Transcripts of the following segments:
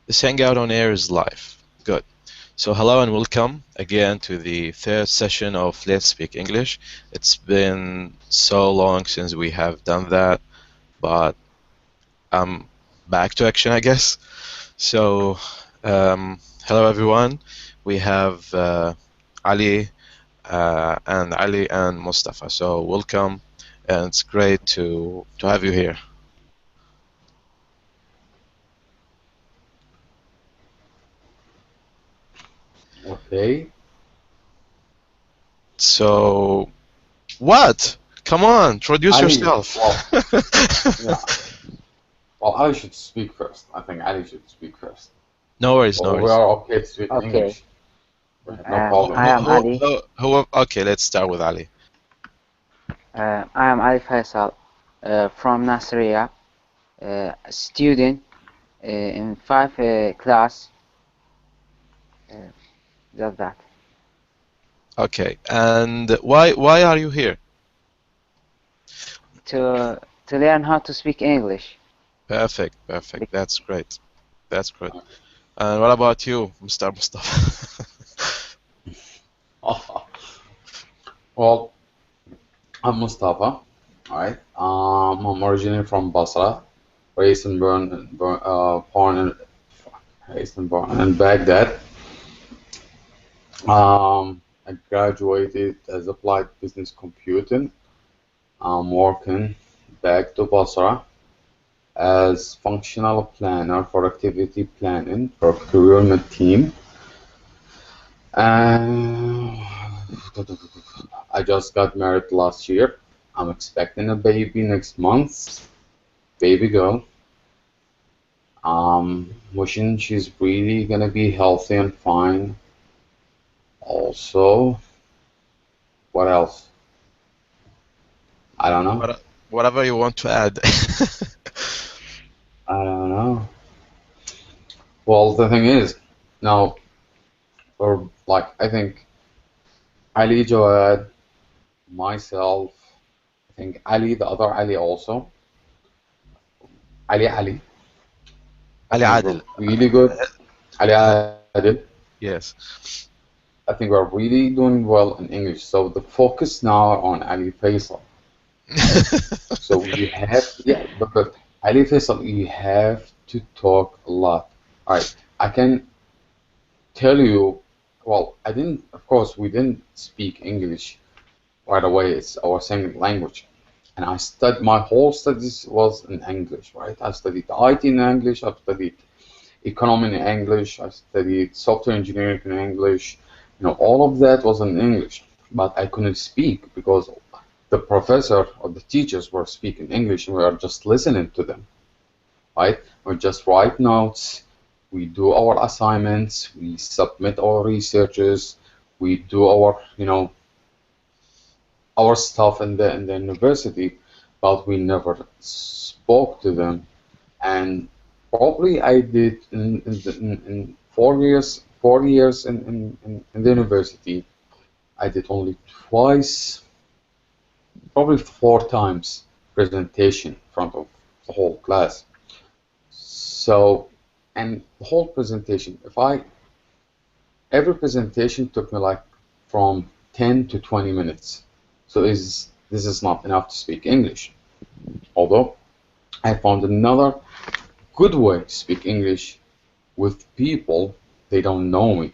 This Hangout on Air is live. Good. So hello and welcome again to the third session of Let's Speak English. It's been so long since we have done that, but I'm back to action, I guess. So hello everyone. We have Ali and Mustafa. So welcome, and it's great to have you here. Okay. So what? Come on, introduce Ali, yourself. yeah. Well, Ali should speak first. I think Ali should speak first. No worries, no Or we worries. are okay to speak in Okay, English. We have no problem. I am Ali. Okay, let's start with Ali. I am Ali Faisal from Nasriya, a student in 5 class. Uh, just that. Okay, and why are you here? To learn how to speak English. Perfect, perfect. That's great. That's great. And what about you, Mr. Mustafa? Well, I'm Mustafa. Alright. I'm originally from Basra, raised and born in, raised and born in Baghdad. I graduated as applied business computing. I'm working back to Basra as functional planner for activity planning for procurement team. And I just got married last year. I'm expecting a baby next month, baby girl. Wishing she's really gonna be healthy and fine. Also, what else? I don't know. Whatever you want to add. I don't know. Well, the thing is, now, or like, I think Ali Jawad, myself, I think Ali, the other Ali also, Ali, I Ali think we're Adil. really good. Ali Adil, Yes. I think we're really doing well in English. So the focus now on Ali Faisal, right? So you have, yeah, but Ali Faisal, you have to talk a lot. All right, I can tell you, well, I didn't, of course, we didn't speak English right away. It's our second language. And I studied, my whole studies was in English, right? I studied IT in English, I studied economy in English, I studied software engineering in English. All of that was in English, but I couldn't speak because the professor or the teachers were speaking English and we are just listening to them, right? We just write notes, we do our assignments, we submit our researches, we do our stuff in the university, but we never spoke to them. And probably I did in 4 years in the university. I did only twice, probably 4 times presentation in front of the whole class. So, and the whole presentation, every presentation took me like from 10 to 20 minutes. So this is not enough to speak English. Although I found another good way to speak English with people they don't know me.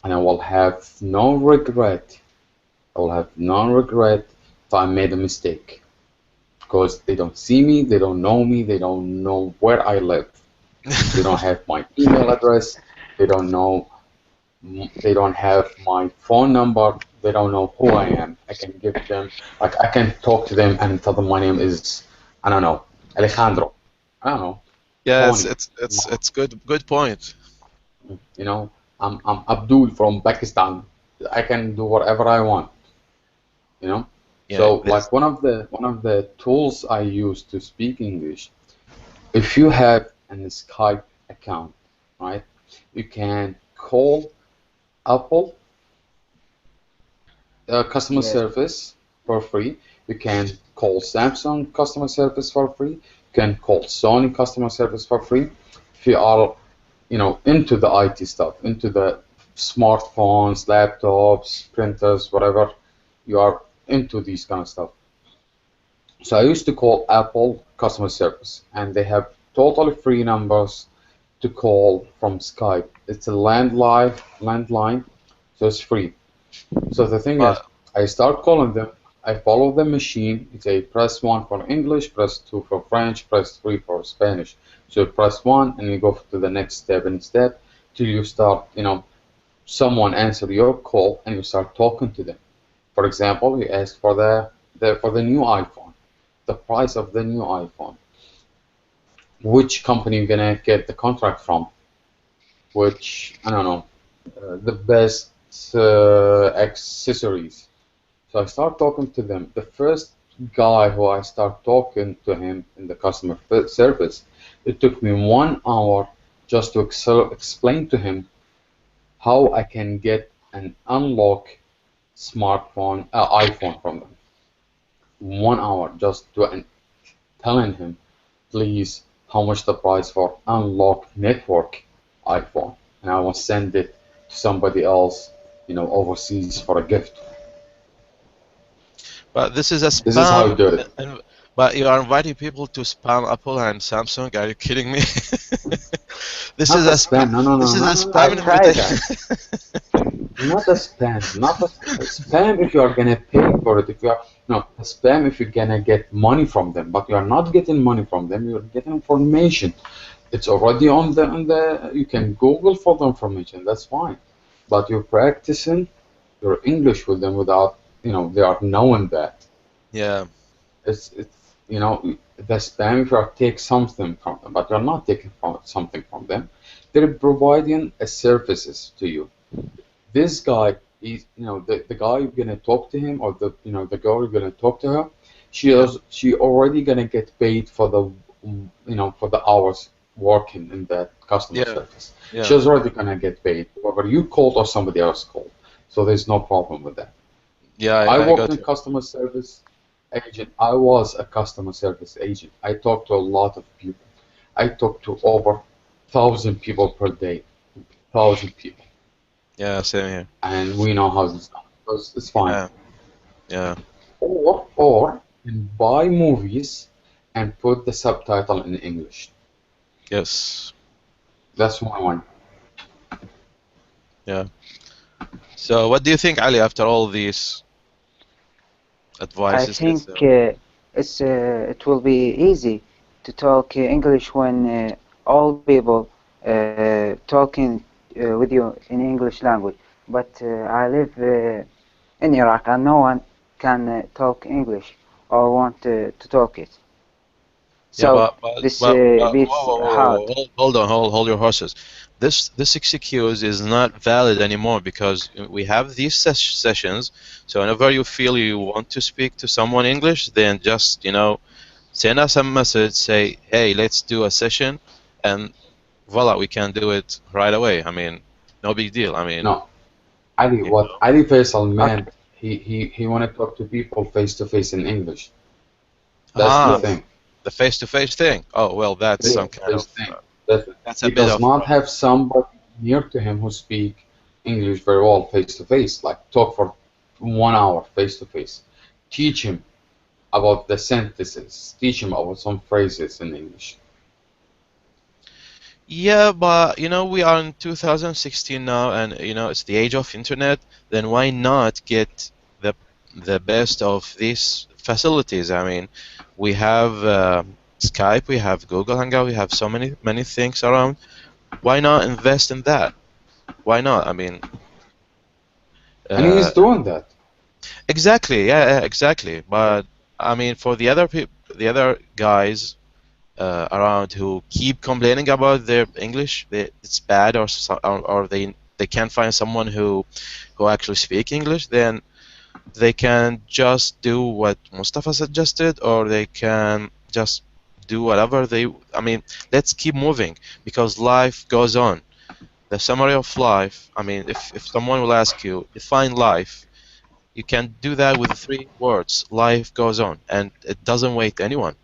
And I will have no regret. I will have no regret if I made a mistake. Because they don't see me, they don't know me, they don't know where I live. They don't have my email address, they don't know, they don't have my phone number, they don't know who I am. I can give them, like, I can talk to them and tell them my name is, I don't know, Alejandro. I don't know, Yeah, it's Tony. it's it's it's good point. You know, I'm Abdul from Pakistan. I can do whatever I want, you know. Yeah, So this. like one of the tools I use to speak English, if you have an Skype account, right, you can call Apple customer Yes, service for free. You can call Samsung customer service for free. You can call Sony customer service for free. if you are, into the IT stuff, into the smartphones, laptops, printers, whatever, you are into these kind of stuff. So I used to call Apple customer service, and they have totally free numbers to call from Skype. It's a landline, so it's free. So the thing is, But I start calling them. I follow the machine. It's a press one for English, press two for French, press three for Spanish. So you press one and you go to the next step and step till you start, someone answer your call and you start talking to them. For example, you ask for the new iPhone, the price of the new iPhone, which company you're gonna get the contract from, which I don't know, the best accessories. So I start talking to them. The first guy who I start talking to him in the customer service, it took me 1 hour just to explain to him how I can get an unlock iPhone from them. 1 hour just to telling him, please, how much the price for unlock network iPhone, and I will send it to somebody else, overseas for a gift. this is a This is how spam, you do it. and but you are inviting people to spam Apple and Samsung. Are you kidding me? This is Not a a spam. spam. No, no, This no, is no, a no, I spam no. tried that. invitation. Not a spam. Not a spam if you are gonna pay for it. If you are no a spam if you're gonna get money from them, but you are not getting money from them. You're getting information. It's already on the. You can Google for the information. That's fine, but you're practicing your English with them without they are knowing that. Yeah, It's the spam if you are take something from them, but you're not taking something from them. They're providing a services to you. This guy is the guy you're gonna talk to him, or the girl you're gonna talk to her, yeah, she already gonna get paid for the for the hours working in that customer yeah, service. yeah, She's already gonna get paid whether you called or somebody else called, so there's no problem with that. yeah. I I worked got in you. customer service agent. I was a customer service agent. I talked to a lot of people. I talked to over 1,000 people per day, 1,000 people, Yeah, same here. and we know how this is done. It's fine. Yeah, yeah. Or you can buy movies and put the subtitle in English. Yes. That's one. Yeah. So, what do you think, Ali, after all these I advices? think it will be easy to talk English when all people talking with you in English language. But I live in Iraq and no one can talk English or want to talk it. Yeah, So this whoa, beats whoa, whoa, hard. whoa, hold on, hold your horses. This excuse is not valid anymore because we have these sessions. So whenever you feel you want to speak to someone English, then just, send us a message, say, hey, let's do a session, and voila, we can do it right away. I mean, no big deal. I mean, No, Ali, you what know. Ali Faisal Okay. meant, he want to talk to people face to face in English. That's the Ah, Yes. thing. the face-to-face thing. Oh, well, that's Face some to Yes. kind face of, thing. That that's a he bit does of, not have somebody near to him who speak English very well face to face. Like talk for 1 hour face to face. Teach him about the sentences. Teach him about some phrases in English. yeah, but we are in 2016 now, and it's the age of internet. Then why not get the the best of these facilities? I mean, we have Skype, we have Google Hangout, we have so many things around. Why not invest in that? Why not? I mean, And he is uh, doing that. exactly, yeah, exactly. But I mean, for the other people, the other guys around who keep complaining about their English, it's bad, or they can't find someone who actually speak English, then they can just do what Mustafa suggested, or they can just do whatever they. I mean, let's keep moving because life goes on. The summary of life. I mean, if someone will ask you define life, you can do that with 3 words. Life goes on, and it doesn't wait anyone.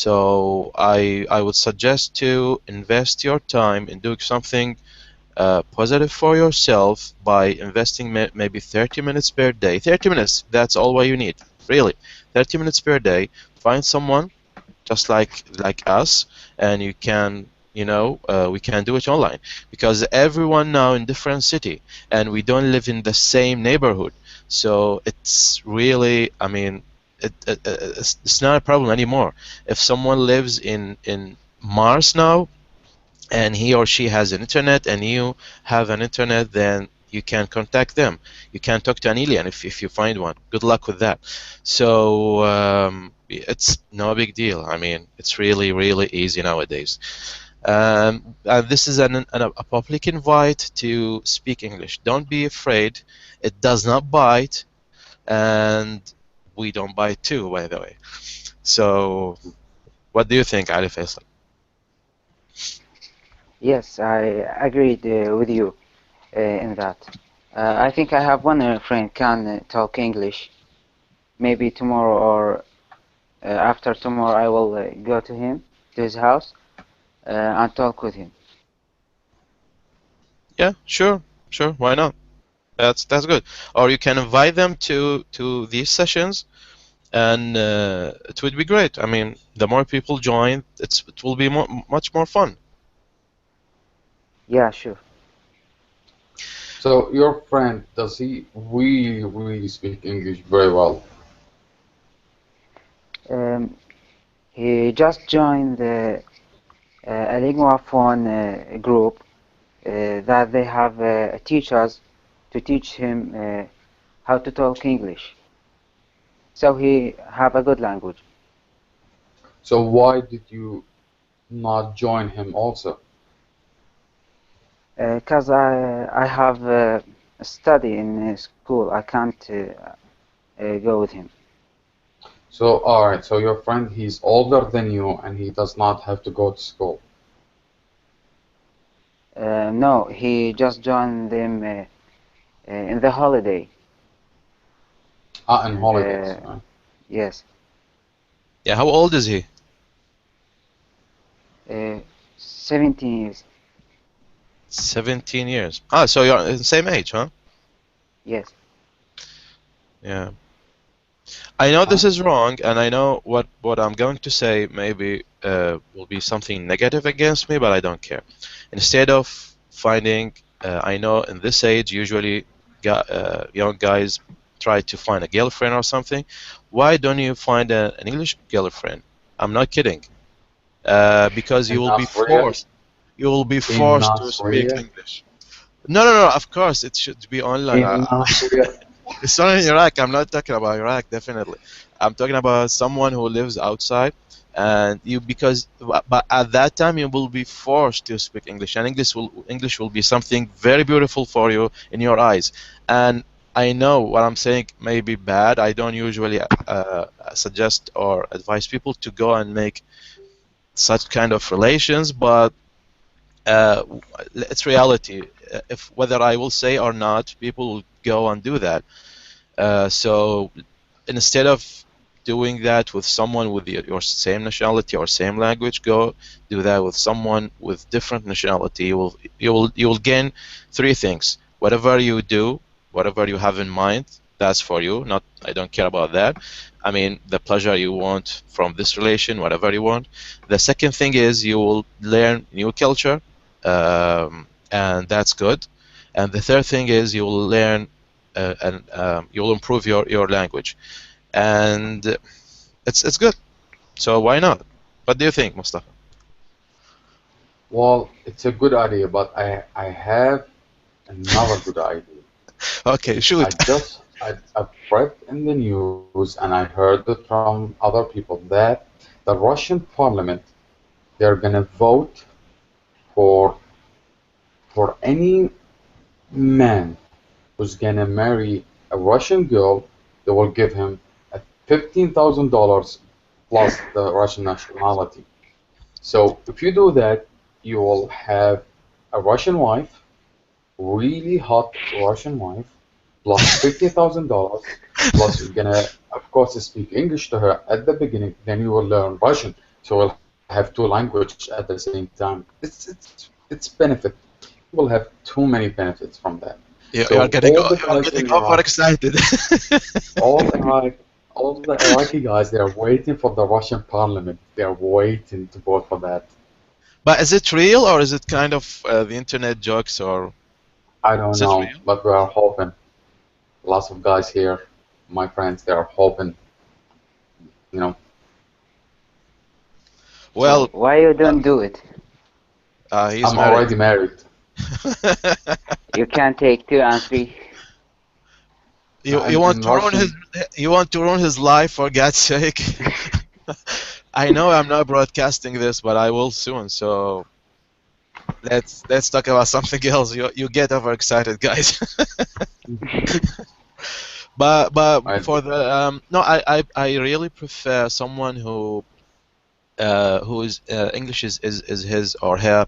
So I would suggest to invest your time in doing something positive for yourself by investing maybe 30 minutes per day. 30 minutes, that's all what you need, really. 30 minutes per day. Find someone just like us, and you can, we can do it online, because everyone now in different city, and we don't live in the same neighborhood. So it's really, I mean, it's not a problem anymore. If someone lives in Mars now, and he or she has an internet and you have an internet, then you can contact them. You can talk to an alien if you find one. Good luck with that. So it's no big deal. I mean, it's really, really easy nowadays. And this is a public invite to speak English. Don't be afraid. It does not bite, and we don't bite too, by the way. So what do you think, Ali Faisal? Yes, I agreed with you in that. I think I have one friend can talk English. Maybe tomorrow or after tomorrow, I will go to him, to his house, and talk with him. Yeah, sure, sure. Why not? That's good. Or you can invite them to these sessions, and it would be great. I mean, the more people join, it will be much more fun. Yeah, sure. So your friend, does he really, really speak English very well? Um, he just joined a Lingua Phone group that they have teachers to teach him how to talk English. So he have a good language. So why did you not join him also? Because I have a study in school, I can't go with him. So all right, so your friend, he's older than you and he does not have to go to school. No, he just joined them in the holiday, Ah, in and holidays, right? yes, Yeah, how old is he? uh, 17 years. 17 years. Ah, so you're the same age, huh? Yes. Yeah. I know Huh? this is wrong, and I know what I'm going to say maybe will be something negative against me, but I don't care. Instead of finding, I know in this age, usually young guys try to find a girlfriend or something. Why don't you find an English girlfriend? I'm not kidding. Because you In will be Nasriya? forced. You will be In forced to speak Nasriya? English. No, no, no. Of course, it should be online. In Nasriya? It's not in Iraq. I'm not talking about Iraq, definitely. I'm talking about someone who lives outside, and you because but at that time you will be forced to speak English, and English will be something very beautiful for you in your eyes. And I know what I'm saying may be bad. I don't usually suggest or advise people to go and make such kind of relations, but uh, it's reality. If whether I will say or not, people will go and do that. So instead of doing that with someone with your same nationality or same language, go do that with someone with different nationality. You will gain three things. Whatever you do, whatever you have in mind, that's for you. Not I don't care about that. I mean the pleasure you want from this relation, whatever you want. The second thing is you will learn new culture, and that's good. And the third thing is you will learn and you'll improve your language, and it's good. So why not? What do you think, Mustafa? Well, it's a good idea, but I have another good idea. Okay, shoot. I've read in the news and I heard it from other people that the Russian parliament, they're gonna vote for any man who's gonna marry a Russian girl, they will give him a $15,000 plus the Russian nationality. So if you do that, you will have a Russian wife, really hot Russian wife, plus $50,000, plus you're gonna, of course, speak English to her at the beginning, then you will learn Russian. So we'll have two language at the same time. It's benefit. You will have too many benefits from that. You're So getting all the you're guys getting in Iraq, overexcited. all Iraq, all the Iraqi guys, they are waiting for the Russian parliament. They are waiting to vote for that. But is it real or is it kind of the internet jokes or I don't is it know, real? but we are hoping. Lots of guys here, my friends, they are hoping. You know, Well, Why you uh, don't do it? he's I'm married. already married. You can take two and three. You want In to ruin his Russian, life for God's sake? I know I'm not broadcasting this, but I will soon. So let's talk about something else. You get overexcited, guys. But I, for the no, I really prefer someone who is English is his or her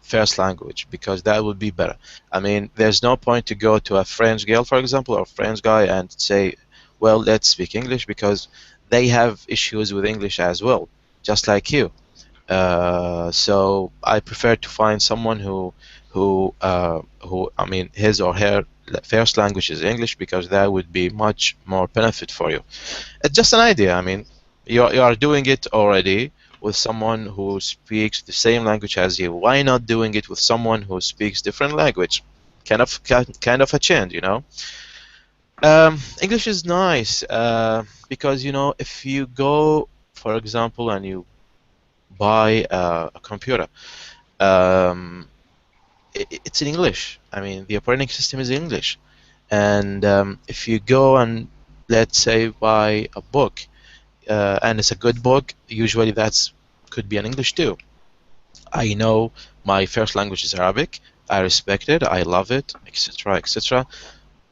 first language because that would be better. I mean, there's no point to go to a French girl, for example, or French guy and say, well, let's speak English because they have issues with English as well, just like you. So I prefer to find someone who I mean his or her first language is English because that would be much more benefit for you. It's just an idea. I mean, you are doing it already with someone who speaks the same language as you. Why not doing it with someone who speaks different language? Kind of a change, you know. English is nice because you know if you go, for example, and you buy a computer, um, it's in English. I mean, the operating system is English, and if you go and let's say buy a book and it's a good book, usually that's could be in English too. I know my first language is Arabic. I respect it. I love it, etc., etc.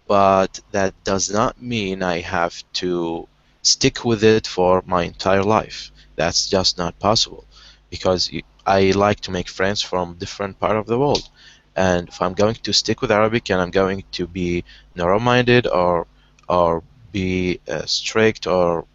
But that does not mean I have to stick with it for my entire life. That's just not possible because I like to make friends from different part of the world. And if I'm going to stick with Arabic and I'm going to be narrow-minded or be strict or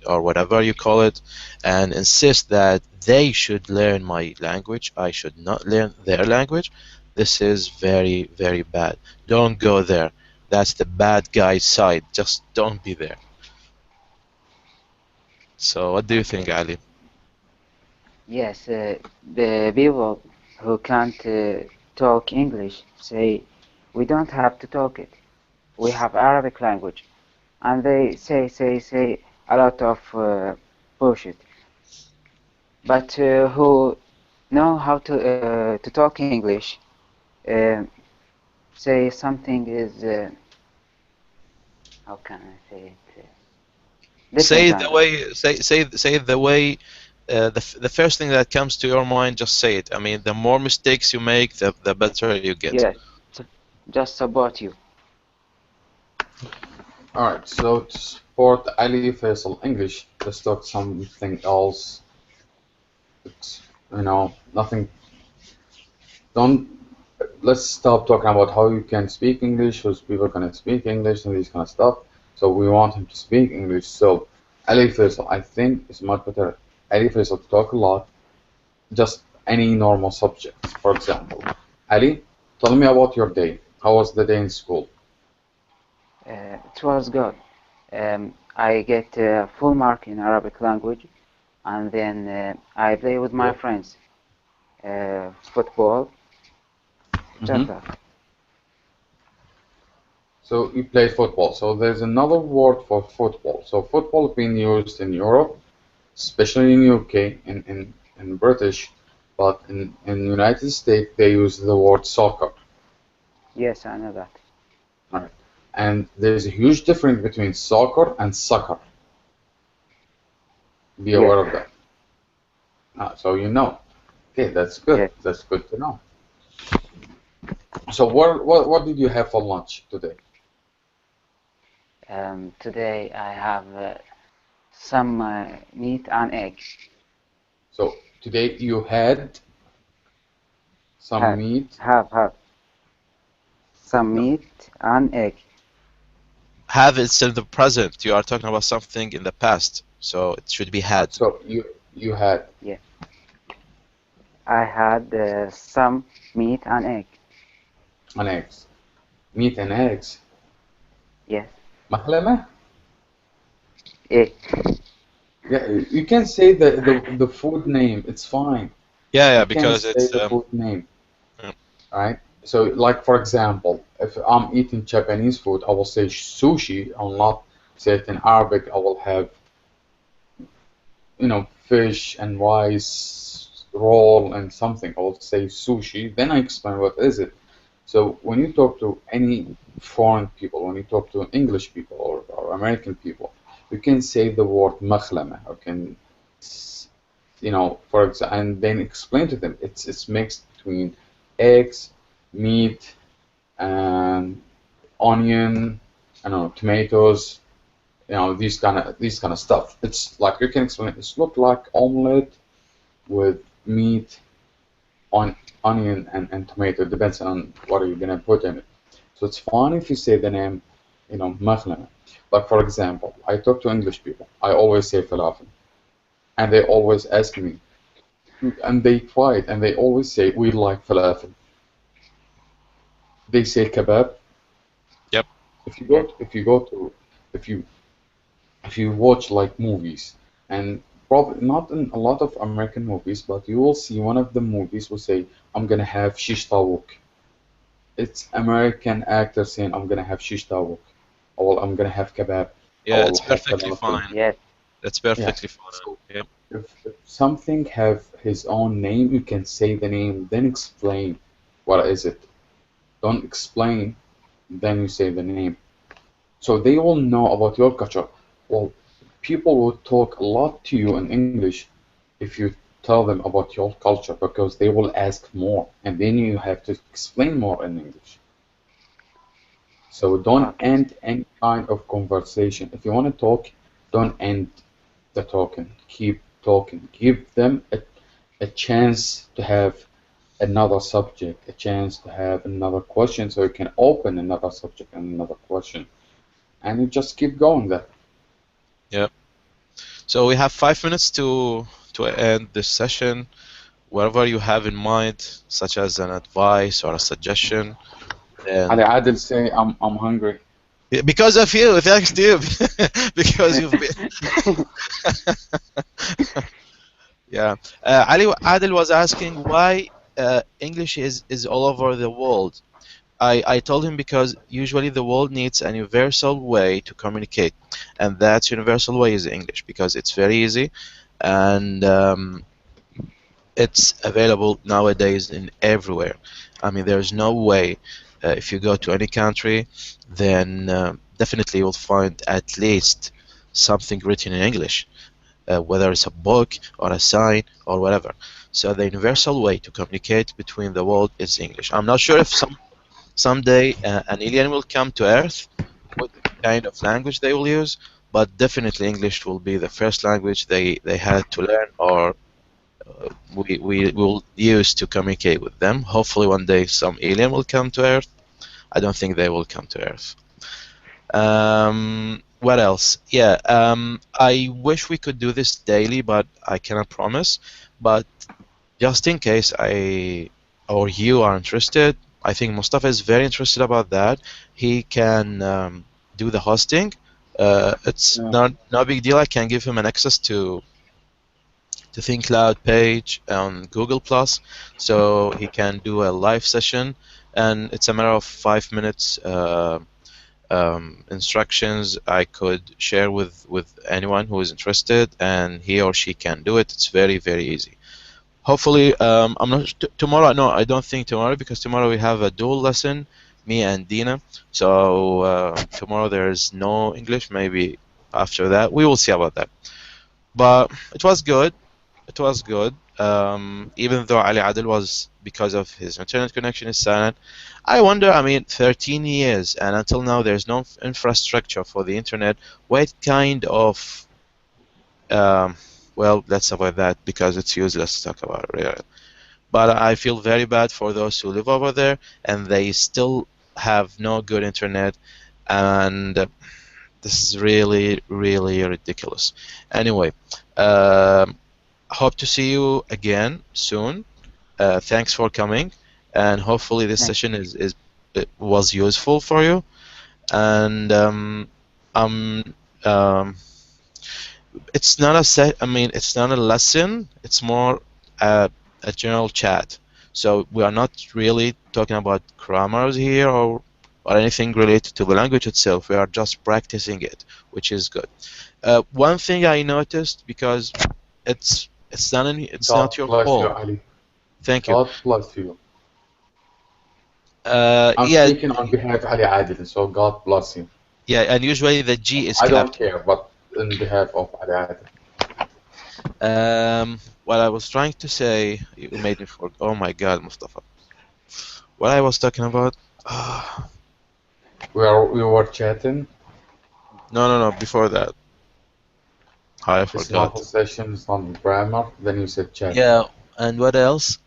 whatever you call it, and insist that they should learn my language, I should not learn their language, this is very, very bad. Don't go there. That's the bad guy side. Just don't be there. So what do you think, Ali? Yes, the people who can't talk English say we don't have to talk it. We have Arabic language, and they say a lot of bullshit. But who know how to talk English uh, say something is how can I say it Say different it the than that. way say it the way the first thing that comes to your mind, just say it. I mean, the more mistakes you make, the better you get. Yes, just support you. all right. So to support Ali Faisal English, let's talk something else. It's, nothing. Don't let's stop talking about how you can speak English, whose people can speak English, and these kind of stuff. So we want him to speak English. So Ali Faisal, I think it's much better. Ali Faisal to talk a lot, just any normal subjects. For example, Ali, tell me about your day. How was the day in school? It was good. I get full mark in Arabic language, and then I play with my Yep. friends, football, just hmm that. So you play football. So there's another word for football. So football being used in Europe, especially in UK, in British, but in United States they use the word soccer. Yes, I know that. Right. And there's a huge difference between soccer and soccer. Be Yes, aware of that. So you know. Okay, that's good. yes. That's good to know. So what did you have for lunch today? Today I have some meat and egg. So today you had some Have, meat. have some No, meat and egg. Have it's in the present. You are talking about something in the past, so it should be had. so you had? Yeah, I had some meat and egg. An eggs. Meat and eggs. Yes. Mahlama? Eh. Yeah, you can say the food name. It's fine. Yeah, yeah, You can because say it's the food name, uh, right? So, like for example, if I'm eating Japanese food, I will say sushi. I will not say it in Arabic. I will have, fish and rice roll and something. I will say sushi. Then I explain what is it. So when you talk to any foreign people, when you talk to English people or American people, you can say the word makhlama. You can, for example, and then explain to them it's mixed between eggs, meat, and onion, I don't know, tomatoes, these kind of stuff. It's like you can explain. It's look like omelet with meat, on onion and tomato. It depends on what are you gonna put in it. So it's fine if you say the name, makhlama. But for example, I talk to English people. I always say falafel, and they always ask me, and they try it, and they always say we like falafel. They say kebab. yep. If you Yes. go, if you go to, if you if you watch like movies, and probably not in a lot of American movies, but you will see one of the movies will say, "I'm gonna have shish tawuk." It's American actor saying, "I'm gonna have shish tawuk," or "I'm gonna have kebab," I Yeah, will it's have perfectly falafel. fine. Yes. That's Yeah. perfectly fine. So Yep. if something have his own name, you can say the name, then explain what is it. Don't explain, then you say the name. So they all know about your culture. Well, people will talk a lot to you in English if you tell them about your culture because they will ask more, and then you have to explain more in English. So don't Okay. end any kind of conversation. If you want to talk, don't end the talking. Keep talking. Give them a chance to have another subject, a chance to have another question so you can open another subject and another question. And you just keep going there. Yep. So we have 5 minutes to end this session. Whatever you have in mind, such as an advice or a suggestion, Ali then Adil say, I'm hungry. because of you, thanks to you, because you've been. Yeah. Ali Adil was asking why English is all over the world. I told him because usually the world needs a universal way to communicate, and that universal way is English because it's very easy, and it's available nowadays in everywhere. I mean, there's no way if you go to any country, then definitely you'll find at least something written in English, whether it's a book or a sign or whatever. So the universal way to communicate between the world is English. I'm not sure if someday an alien will come to Earth, what kind of language they will use, but definitely English will be the first language they had to learn or we will use to communicate with them. Hopefully one day some alien will come to Earth. I don't think they will come to Earth. What else? Yeah, I wish we could do this daily, but I cannot promise. But just in case I or you are interested, I think Mustafa is very interested about that. He can do the hosting. It's Yeah. not no big deal. I can give him an access to ThinkCloud page on Google Plus, so he can do a live session, and it's a matter of 5 minutes. Instructions I could share with anyone who is interested, and he or she can do it. It's very very easy. Hopefully, I'm not tomorrow. No, I don't think tomorrow because tomorrow we have a dual lesson, me and Dina. So tomorrow there is no English. Maybe after that we will see about that. But it was good. It was good. Even though Ali Adil was, because of his internet connection, is silent. I wonder, I mean, 13 years and until now there's no infrastructure for the internet. What kind of, um, well, let's avoid that because it's useless to talk about it, really. But I feel very bad for those who live over there and they still have no good internet. And this is really, really ridiculous. Anyway, um, Hope to see you again soon. Thanks for coming, and hopefully this Thank session is it was useful for you. And um, um, it's not a set. I mean, it's not a lesson. It's more a, a general chat. So we are not really talking about grammars here or anything related to the language itself. We are just practicing it, which is good. One thing I noticed, because it's not God your bless you, fault. Ali. Thank you. God bless you. I'm Yeah, speaking on behalf of Ali Adil, so God bless you. yeah, and usually the G is I don't capital. care, but in behalf of Ali Adil. What I was trying to say, you made me forget. Oh my God, Mustafa. What I was talking about? Ah, We were chatting. no, no, no. Before that, I It's not a forgot. session, it's not a grammar. Then you said chatting. Yeah, and what else?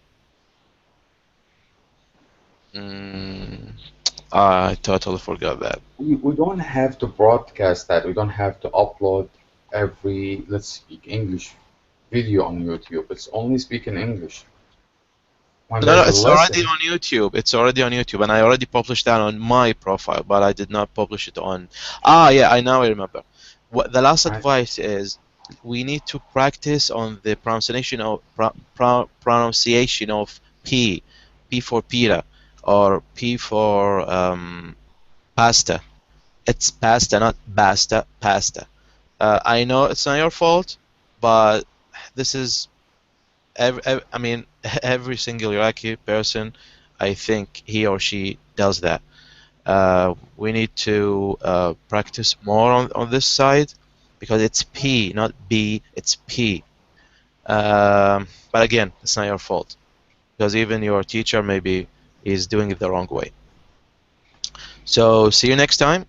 Mm, I totally forgot that. We don't have to broadcast that. We don't have to upload every let's speak English video on YouTube. It's only speak in English. When No, no, there's a it's already lesson, on YouTube. It's already on YouTube, and I already published that on my profile, but I did not publish it on. Ah, yeah, I now I remember. What the last right? advice is, we need to practice on the pronunciation of P, P for pita, or P for pasta. It's pasta, not basta, pasta. I know it's not your fault, but this is I mean, every single Iraqi person, I think he or she does that. We need to practice more on this side because it's P, not B, it's P. But again, it's not your fault because even your teacher maybe is doing it the wrong way. So, see you next time.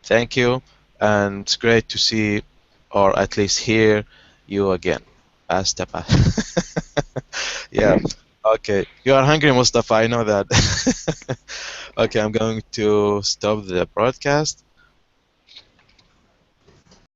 Thank you, and it's great to see, or at least hear you again. Hasta pa. Yeah. Okay. You are hungry, Mustafa. I know that. Okay, I'm going to stop the broadcast.